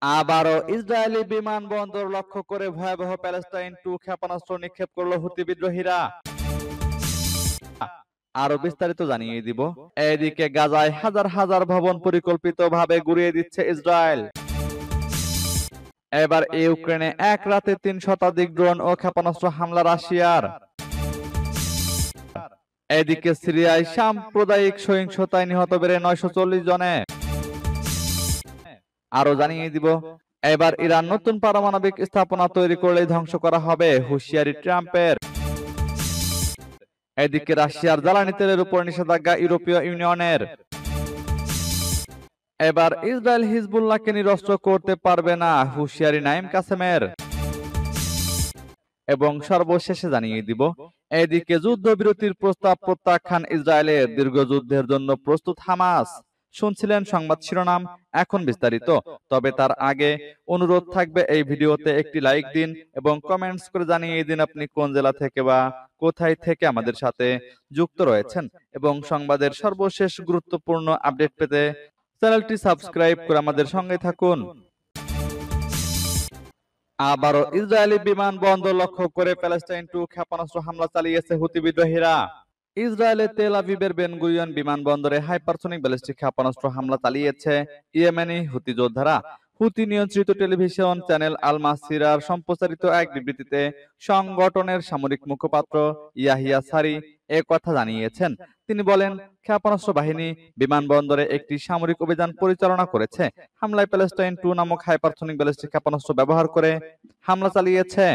আবারও ইসরায়েলি বিমানবন্দর লক্ষ্য করে ভয়াবহ প্যালেস্টাইন 2 ক্ষেপণাস্ত্র নিক্ষেপ করল হুতি বিদ্রোহীরা। আরো বিস্তারিত জানিয়ে দিব। এদিকে গাজায় হাজার হাজার ভবন পরিকল্পিতভাবে গুড়িয়ে দিচ্ছে ইসরায়েল। এবার ইউক্রেনে এক রাতে 3 শতাধিক ড্রোন ও ক্ষেপণাস্ত্র হামলা রাশিয়ার। এদিকে সিরিয়ায় সাম্প্রদায়িক সহিংসতায় নিহত বেড়ে 940 জনে। আরো জানিয়ে দিব, এবার ইরান নতুন পারমাণবিক স্থাপনা তৈরি করলে ধ্বংস করা হবে, হুঁশিয়ারি ট্রাম্পের। এদিকে রাশিয়ার জ্বালানি তেলের উপর নিষেধাজ্ঞা ইউরোপীয় ইউনিয়নের। এবার ইসরায়েল হিজবুল্লাহকে নিরস্ত্র করতে পারবে না, হুঁশিয়ারি নাইম কাসেমের। এবং সর্বশেষে জানিয়ে দিব, এদিকে যুদ্ধবিরতির প্রস্তাব প্রত্যাখ্যান ইসরায়েলের, দীর্ঘ যুদ্ধের জন্য প্রস্তুত হামাস। শুনছিলেন সংবাদ শিরোনাম, এখন বিস্তারিত। তবে তার আগে অনুরোধ থাকবে এই ভিডিওতে একটি লাইক দিন এবং কমেন্টস করে জানিয়ে দিন আপনি কোন জেলা থেকে বা কোথায় থেকে আমাদের সাথে যুক্ত রয়েছেন। এবং সংবাদের সর্বশেষ গুরুত্বপূর্ণ আপডেট পেতে চ্যানেলটি সাবস্ক্রাইব করে আমাদের সঙ্গে থাকুন। আবারও ইসরায়েলি বিমানবন্দর লক্ষ্য করে প্যালেস্টাইন 2 ক্ষেপণাস্ত্র হামলা চালিয়েছে হুতি বিদ্রোহীরা। ইসরায়েলের তেল আভিভের বেন গুরিয়ন বিমানবন্দরে হাইপারসনিক ব্যালিস্টিক ক্ষেপণাস্ত্র হামলা চালিয়েছে ইয়েমেনি হুতি যোদ্ধারা। হুতি নিয়ন্ত্রিত টেলিভিশন চ্যানেল আল মাসিরার সম্প্রচারিত এক বিবৃতিতে সংগঠনের সামরিক মুখপাত্র ইয়াহিয়া সারি এ কথা জানিয়েছেন। তিনি বলেন, ক্ষেপণাস্ত্র বাহিনী বিমানবন্দরে একটি সামরিক অভিযান পরিচালনা করেছে। হামলায় প্যালেস্টাইন 2 নামক হাইপারসনিক ব্যালিস্টিক ক্ষেপণাস্ত্র ব্যবহার করে হামলা চালিয়েছে।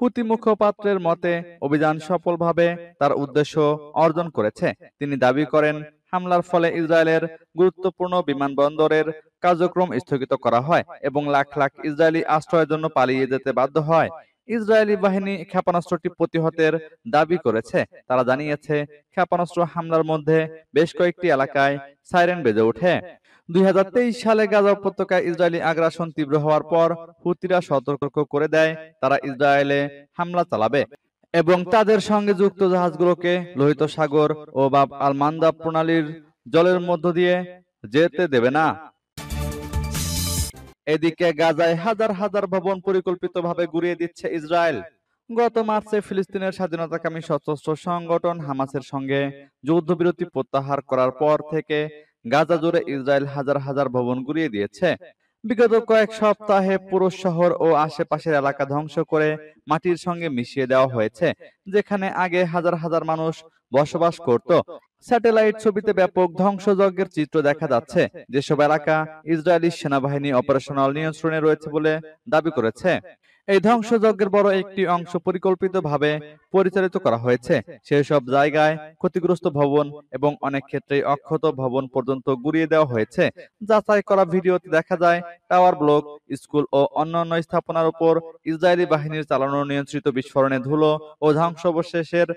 হুতি মুখপাত্রের মতে, অভিযান সফলভাবে তার উদ্দেশ্য অর্জন করেছে। তিনি দাবি করেন, হামলার ফলে ইসরায়েলের গুরুত্বপূর্ণ বিমানবন্দরের কার্যক্রম স্থগিত করা হয় এবং লাখ লাখ ইসরায়েলি আশ্রয়ের জন্য পালিয়ে যেতে বাধ্য হয়। ইসরায়েলি বাহিনী ক্ষেপণাস্ত্রটি প্রতিহতের দাবি করেছে। তারা জানিয়েছে, ক্ষেপণাস্ত্র হামলার মধ্যে বেশ কয়েকটি এলাকায় সাইরেন বেজে ওঠে। 2023 সালে গাজা উপত্যকায় ইসরায়েলি আগ্রাসন তীব্র হওয়ার পর হুতিরা সতর্ক করে দেয় তারা ইসরায়েলে হামলা চালাবে এবং তাদের সঙ্গে যুক্ত জাহাজগুলোকে লোহিত সাগর ও বাব আল মান্দাব প্রণালীর জলের মধ্য দিয়ে যেতে দেবে না। এদিকে গাজায় হাজার হাজার ভবন পরিকল্পিতভাবে গুড়িয়ে দিচ্ছে ইসরায়েল। গত মার্চে ফিলিস্তিনের স্বাধীনতাকামী সশস্ত্র সংগঠন হামাসের সঙ্গে যুদ্ধবিরতি প্রত্যাহার করার পর থেকে গাজা জুড়ে ইসরায়েল হাজার হাজার ভবন গুড়িয়ে দিয়েছে। বিগত কয়েক সপ্তাহে পুরো শহর ও আশেপাশের এলাকা ধ্বংস করে মাটির সঙ্গে মিশিয়ে দেওয়া হয়েছে, যেখানে আগে হাজার হাজার মানুষ বসবাস করত। স্যাটেলাইট ছবিতে ব্যাপক ধ্বংসযজ্ঞের চিত্র দেখা যাচ্ছে, যেসব এলাকা ইসরায়েলি সেনাবাহিনী অপারেশনাল নিয়ন্ত্রণে রয়েছে বলে দাবি করেছে। এই ধ্বংসযজ্ঞের বড় একটি অংশ পরিকল্পিতভাবে পরিচালিত করা হয়েছে। সেই সব জায়গায় ক্ষতিগ্রস্ত ভবন এবং অনেক ক্ষেত্রেই অক্ষত ভবন পর্যন্ত গুড়িয়ে দেওয়া হয়েছে। যাচাই করা ভিডিওতে দেখা যায়, টাওয়ার ব্লক, স্কুল ও অন্যান্য স্থাপনার উপর ইসরায়েলি বাহিনীর চালানো নিয়ন্ত্রিত বিস্ফোরণে ধুলো ও ধ্বংসাবশেষের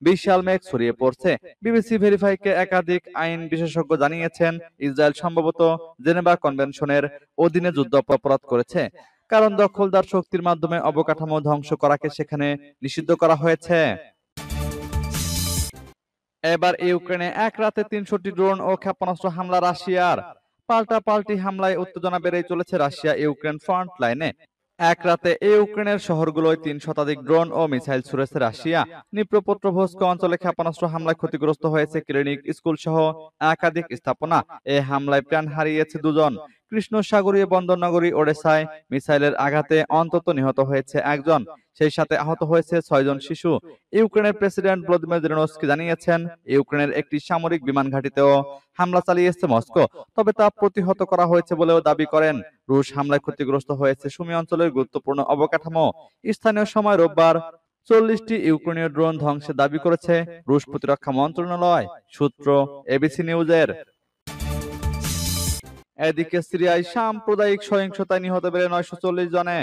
বিশাল মেঘ ছড়িয়ে পড়ছে। বিবিসি ভেরিফাইকে একাধিক আইন বিশেষজ্ঞ জানিয়েছেন, ইসরায়েল সম্ভবত জেনেভা কনভেনশনের অধীনে যুদ্ধ অপরাধ করেছে, কারণ দখলদার শক্তির মাধ্যমে অবকাঠামো ধ্বংস করাকে সেখানে নিষিদ্ধ করা হয়েছে। এবার ইউক্রেনে এক রাতে 300টি ড্রোন ও ক্ষেপণাস্ত্র হামলা রাশিয়ার। পাল্টাপাল্টি হামলায় উত্তেজনা বেড়েই চলেছে রাশিয়া ইউক্রেন ফ্রন্ট লাইনে। এক রাতে ইউক্রেনের শহরগুলোয় 3 শতাধিক ড্রোন ও মিসাইল ছুড়েছে রাশিয়া। নিপ্রপত্রভস্ক অঞ্চলে ক্ষেপণাস্ত্র হামলায় ক্ষতিগ্রস্ত হয়েছে ক্লিনিক, স্কুল সহ একাধিক স্থাপনা। এ হামলায় প্রাণ হারিয়েছে 2 জন। কৃষ্ণ সাগরীয় বন্দরনগরী ওডেসায় মিসাইলের আঘাতে অন্তত নিহত হয়েছে 1 জন। সেই সাথে আহত হয়েছে 6 জন শিশু। ইউক্রেনের প্রেসিডেন্ট ভলোদিমির জেলেনস্কি জানিয়েছেন, ইউক্রেনের একটি সামরিক বিমান ঘাঁটিতেও হামলা চালিয়েছে মস্কো, তবে তা প্রতিহত করা হয়েছে বলেও দাবি করেন। রুশ হামলায় ক্ষতিগ্রস্ত হয়েছে সুমি অঞ্চলের গুরুত্বপূর্ণ অবকাঠামো। স্থানীয় সময় রোববার 40টি ইউক্রেনীয় ড্রোন ধ্বংসের দাবি করেছে রুশ প্রতিরক্ষা মন্ত্রণালয়, সূত্র এবিসি নিউজের। এদিকে সিরিয়ায় সাম্প্রদায়িক সহিংসতায় নিহত বেড়ে 940 জনে।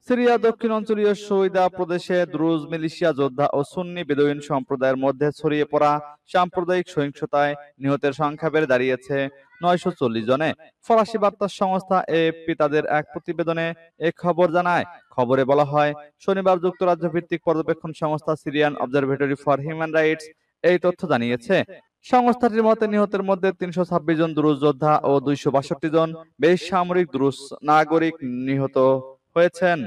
সিরিয়া দক্ষিণ অঞ্চলীয় সৌদা প্রদেশে দ্রুজ মিলিশিয়া যোদ্ধা ও সুন্নি বেদুইন সম্প্রদায়ের মধ্যে ছড়িয়ে পড়া সাম্প্রদায়িক সহিংসতায় নিহতের সংখ্যা বেড়ে দাঁড়িয়েছে 940 জনে। ফরাসি বার্তা সংস্থা এএফপি তাদের এক প্রতিবেদনে এ খবর জানায়। খবরে বলা হয়, শনিবার যুক্তরাজ্য ভিত্তিক পর্যবেক্ষণ সংস্থা Syrian observatory for human rights এই তথ্য জানিয়েছে। সংস্থাটির মতে নিহতের মধ্যে ৩২৬ জন দ্রুজ যোদ্ধা ও ২৬২ জন বেসামরিক দ্রুজ নাগরিক নিহত হয়েছেন।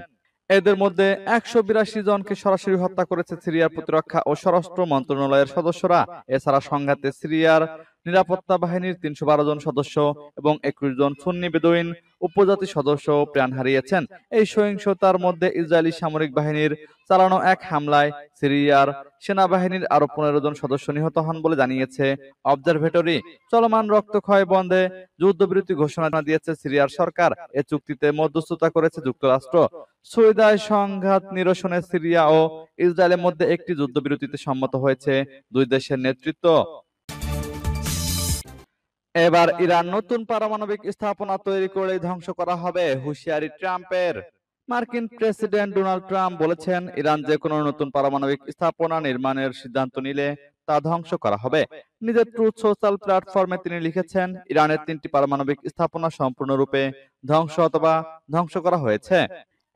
এদের মধ্যে ১৮২ জনকে সরাসরি হত্যা করেছে সিরিয়ার প্রতিরক্ষা ও স্বরাষ্ট্র মন্ত্রণালয়ের সদস্যরা। এছাড়া সংঘাতে সিরিয়ার নিরাপত্তা বাহিনীর ৩১২ জন সদস্য এবং ২১ জন সুন্নি বেদুইন উপজাতি সদস্য প্রাণ হারিয়েছেন। এই সহিংসতার মধ্যে ইসরায়েলি সামরিক বাহিনীর চালানো এক হামলায় সিরিয়ার সেনাবাহিনীর আরো ১৫ জন সদস্য নিহত হন বলে জানিয়েছে অবজারভেটরি। চলমান রক্তক্ষয় বন্ধে যুদ্ধবিরতি ঘোষণা দিয়েছে সিরিয়ার সরকার। এ চুক্তিতে মধ্যস্থতা করেছে যুক্তরাষ্ট্র। সুইদায় সংঘাত নিরসনে সিরিয়া ও ইসরায়েলের মধ্যে একটি যুদ্ধবিরতিতে সম্মত হয়েছে দুই দেশের নেতৃত্ব। এবার ইরান নতুন পারমাণবিক স্থাপনা তৈরি করে ধ্বংস করা হবে, হুঁশিয়ারি ট্রাম্পের। মার্কিন প্রেসিডেন্ট ডোনাল্ড ট্রাম্প বলেছেন, ইরান যে কোনো নতুন পারমাণবিক স্থাপনা নির্মাণের সিদ্ধান্ত নিলে তা ধ্বংস করা হবে। নিজের ট্রুথ সোশ্যাল প্ল্যাটফর্মে তিনি লিখেছেন, ইরানের 3টি পারমাণবিক স্থাপনা সম্পূর্ণরূপে ধ্বংস অথবা ধ্বংস করা হয়েছে।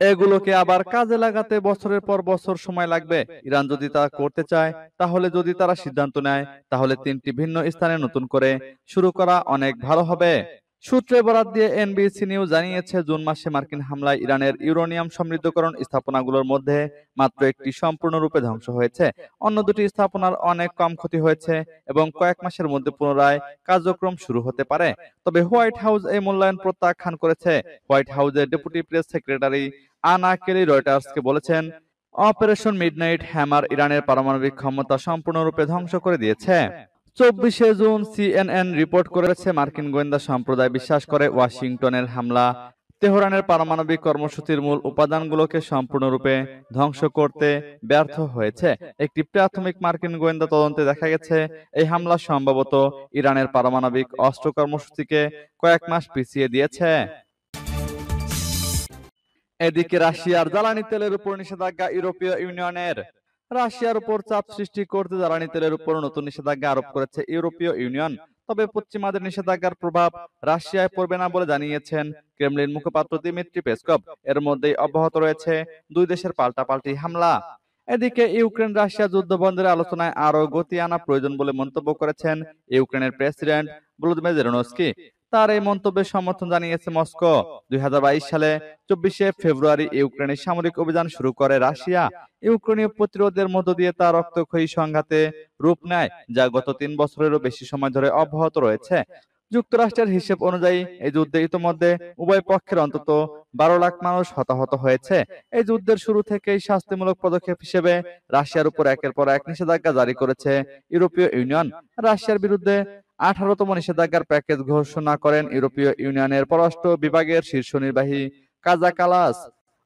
এগুলোকে আবার কাজে লাগাতে বছরের পর বছর সময় লাগবে। ইরান যদি তা করতে চায়, তাহলে যদি তারা সিদ্ধান্ত নেয়, তাহলে 3টি ভিন্ন স্থানে নতুন করে শুরু করা অনেক ভালো হবে। সূত্রে বরাত দিয়ে এনবিসি নিউজ জানিয়েছে, জুন মাসে মার্কিন হামলায় ইরানের ইউরেনিয়াম সমৃদ্ধকরণ স্থাপনাগুলোর মধ্যে মাত্র একটি সম্পূর্ণরূপে ধ্বংস হয়েছে। অন্য দুটি স্থাপনার অনেক কম ক্ষতি হয়েছে এবং কয়েক মাসের মধ্যে পুনরায় কার্যক্রম শুরু হতে পারে। তবে হোয়াইট হাউস এই মূল্যায়ন প্রত্যাখ্যান করেছে। হোয়াইট হাউসের ডেপুটি প্রেস সেক্রেটারি আনা কেলি রয়টার্সকে বলেছেন, অপারেশন মিডনাইট হ্যামার ইরানের পারমাণবিক ক্ষমতা সম্পূর্ণরূপে ধ্বংস করে দিয়েছে। 24শে জুন সিএনএন রিপোর্ট করেছে, মার্কিন গোয়েন্দা সম্প্রদায় বিশ্বাস করে ওয়াশিংটনের হামলা তেহরানের পারমাণবিক কর্মসূচির মূল উপাদানগুলোকে সম্পূর্ণরূপে ধ্বংস করতে ব্যর্থ হয়েছে। একটি প্রাথমিক মার্কিন গোয়েন্দা তদন্তে দেখা গেছে, এই হামলা সম্ভবত ইরানের পারমাণবিক অস্ত্র কর্মসূচিকে কয়েক মাস পিছিয়ে দিয়েছে। এদিকে রাশিয়ার জ্বালানি তেলের উপর নিষেধাজ্ঞা ইউরোপীয় ইউনিয়নের। রাশিয়ার উপর চাপ সৃষ্টি করতে জ্বালানি তেলের উপর নতুন নিষেধাজ্ঞা আরোপ করেছে ইউরোপীয় ইউনিয়ন। তবে পশ্চিমাদের নিষেধাজ্ঞার প্রভাব রাশিয়ায় পড়বে না বলে জানিয়েছেন ক্রেমলিন মুখপাত্র দিমিত্রি পেসকভ। এর মধ্যেই অব্যাহত রয়েছে দুই দেশের পাল্টাপাল্টি হামলা। এদিকে ইউক্রেন রাশিয়া যুদ্ধ বন্ধের আলোচনায় আরো গতি আনা প্রয়োজন বলে মন্তব্য করেছেন ইউক্রেনের প্রেসিডেন্ট ভলোদিমির জেলেনস্কি। তার এই মন্তব্যের সমর্থন জানিয়েছে মস্কো। 2022 সালে 24শে ফেব্রুয়ারি ইউক্রেনে সামরিক অভিযান শুরু করে রাশিয়া। ইউক্রেনীয় প্রতিরোধের মধ্য দিয়ে তা রক্তক্ষয়ী সংঘাতে রূপ নেয়, যা গত 3 বছরেরও বেশি সময় ধরে অব্যাহত রয়েছে। যুক্তরাষ্ট্রের হিসেব অনুযায়ী এই যুদ্ধে ইতোমধ্যে উভয় পক্ষের অন্তত 12 লাখ মানুষ হতাহত হয়েছে। এই যুদ্ধের শুরু থেকেই শাস্তিমূলক পদক্ষেপ হিসেবে রাশিয়ার উপর একের পর এক নিষেধাজ্ঞা জারি করেছে ইউরোপীয় ইউনিয়ন। রাশিয়ার বিরুদ্ধে 18তম নিষেধাজ্ঞার প্যাকেজ ঘোষণা করেন ইউরোপীয় ইউনিয়নের পররাষ্ট্র বিভাগের শীর্ষ নির্বাহী কাজা কালাস।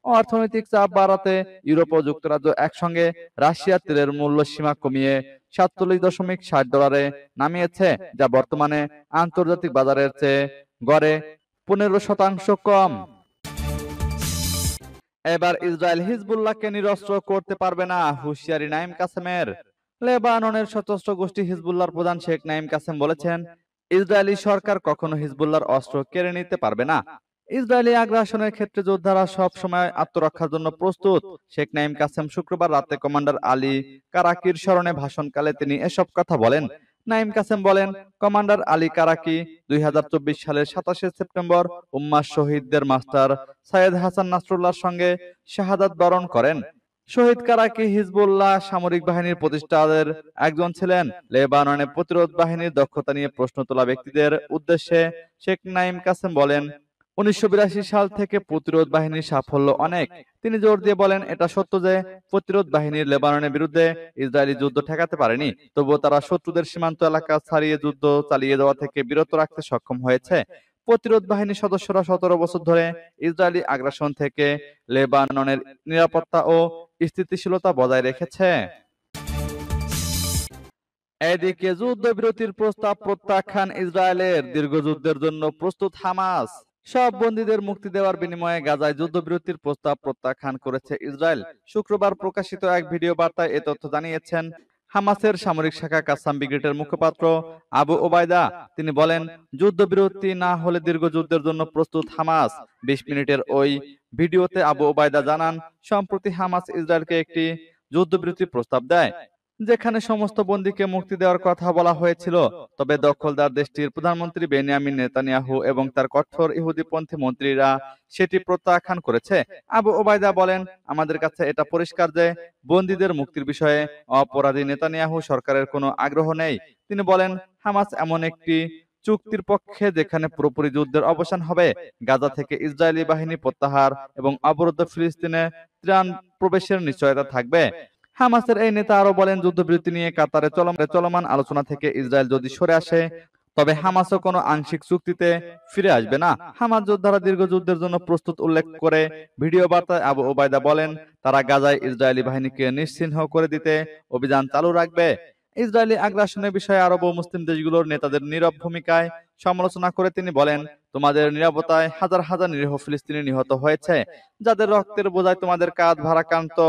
অর্থনৈতিক চাপ বাড়াতে ইউরোপ ও যুক্তরাজ্য একসঙ্গে রাশিয়ার তেলের মূল্য সীমা কমিয়ে $47.60 নামিয়েছে, যা বর্তমানে আন্তর্জাতিক বাজারের চেয়ে গড়ে 15% কম। এবার ইসরায়েল হিজবুল্লাহকে নিরস্ত্র করতে পারবে না, হুঁশিয়ারি নাঈম কাসেমের। লেবাননের সশস্ত্র গোষ্ঠী হিজবুল্লাহর প্রধান শেখ নাঈম কাসেম বলেছেন, ইসরায়েলি সরকার কখনো হিজবুল্লাহর অস্ত্র কেড়ে নিতে পারবে না। ইসরায়েলি আগ্রাসনের ক্ষেত্রে যোদ্ধারা সব সময় আত্মরক্ষার জন্য প্রস্তুত। শেখ নাঈম কাসেম শুক্রবার রাতে কমান্ডার আলী কারাকির স্মরণে ভাষণকালে তিনি এসব কথা বলেন। নাঈম কাসেম বলেন, কমান্ডার আলী কারাকি 2024 সালের 27শে সেপ্টেম্বর উম্মাহ শহীদদের মাস্টার সাইয়েদ হাসান নাসরুল্লাহর সঙ্গে শাহাদাত বরণ করেন। শহীদ কারাকি হিজবুল্লাহ সামরিক বাহিনীর প্রতিষ্ঠাতাদের একজন ছিলেন। লেবাননের প্রতিরোধ বাহিনীর দক্ষতা নিয়ে প্রশ্ন তোলা ব্যক্তিদের উদ্দেশ্যে শেখ নাঈম কাসেম বলেন, 1982 সাল থেকে প্রতিরোধ বাহিনীর সাফল্য অনেক। তিনি জোর দিয়ে বলেন, এটা সত্য যে প্রতিরোধ বাহিনীর লেবাননের বিরুদ্ধে ইসরায়েলি যুদ্ধ ঠেকাতে পারেনি, তবুও তারা শত্রুদের সীমান্ত এলাকা ছাড়িয়ে যুদ্ধ চালিয়ে যাওয়া থেকে বিরত রাখতে সক্ষম হয়েছে। প্রতিরোধ বাহিনীর সদস্যরা 17 বছর ধরে ইসরায়েলি আগ্রাসন থেকে লেবাননের নিরাপত্তা ও স্থিতিশীলতা বজায় রেখেছে। এদিকে যুদ্ধবিরতির প্রস্তাব প্রত্যাখ্যান ইসরায়েলের, দীর্ঘ যুদ্ধের জন্য প্রস্তুত হামাস। সব বন্দীদের মুক্তি দেওয়ার বিনিময়ে গাজায় যুদ্ধবিরতির প্রস্তাব প্রত্যাখ্যান করেছে ইসরায়েল। শুক্রবার প্রকাশিত এক ভিডিও বার্তায় এ তথ্য জানিয়েছেন হামাসের সামরিক শাখা কাসাম ব্রিগেডের মুখপাত্র আবু ওবায়দা। তিনি বলেন, যুদ্ধবিরতি না হলে দীর্ঘ যুদ্ধের জন্য প্রস্তুত হামাস। 20 মিনিটের ওই ভিডিওতে আবু ওবায়দা জানান, সম্প্রতি হামাস ইসরায়েলকে একটি যুদ্ধবিরতির প্রস্তাব দেয়। যেখানে সমস্ত বন্দীকে মুক্তি দেওয়ার কথা বলা হয়েছিল। তবে দখলদার দেশটির প্রধানমন্ত্রী বেনিয়ামিন নেতানিয়াহু এবং তার কঠোর ইহুদিপন্থী মন্ত্রীরা সেটি প্রত্যাখ্যান করেছে। আবু ওবায়দা বলেন, আমাদের কাছে এটা পরিষ্কার যে বন্দীদের মুক্তির বিষয়ে অপরাধী নেতানিয়াহু সরকারের কোনো আগ্রহ নেই। তিনি বলেন, হামাস এমন একটি চুক্তির পক্ষে যেখানে পুরোপুরি যুদ্ধের অবসান হবে, গাজা থেকে ইসরায়েলি বাহিনী প্রত্যাহার এবং অবরুদ্ধ ফিলিস্তিনে ত্রাণ প্রবেশের নিশ্চয়তা থাকবে। হামাসের এই নেতা আরো বলেন, যুদ্ধবিরতি নিয়ে কাতারে চলমান আলোচনা থেকে ইসরায়েল যদি সরে আসে, তবে হামাসও কোনো আংশিক চুক্তিতে ফিরে আসবে না। হামাস যোদ্ধারা দীর্ঘ যুদ্ধের জন্য প্রস্তুত উল্লেখ করে ভিডিও বার্তায় আবু ওবায়দা বলেন, তারা গাজায় ইসরায়েলি বাহিনীকে নিশ্চিহ্ন করে দিতে অভিযান চালু রাখবে। ইসরায়েলি আগ্রাসনের বিষয়ে আরব ও মুসলিম দেশগুলোর নেতাদের নীরব ভূমিকায় সমালোচনা করে তিনি বলেন, তোমাদের নীরবতায় হাজার হাজার নিরীহ ফিলিস্তিনি নিহত হয়েছে, যাদের রক্তের বোঝায় তোমাদের কাঁধ ভারাক্রান্ত।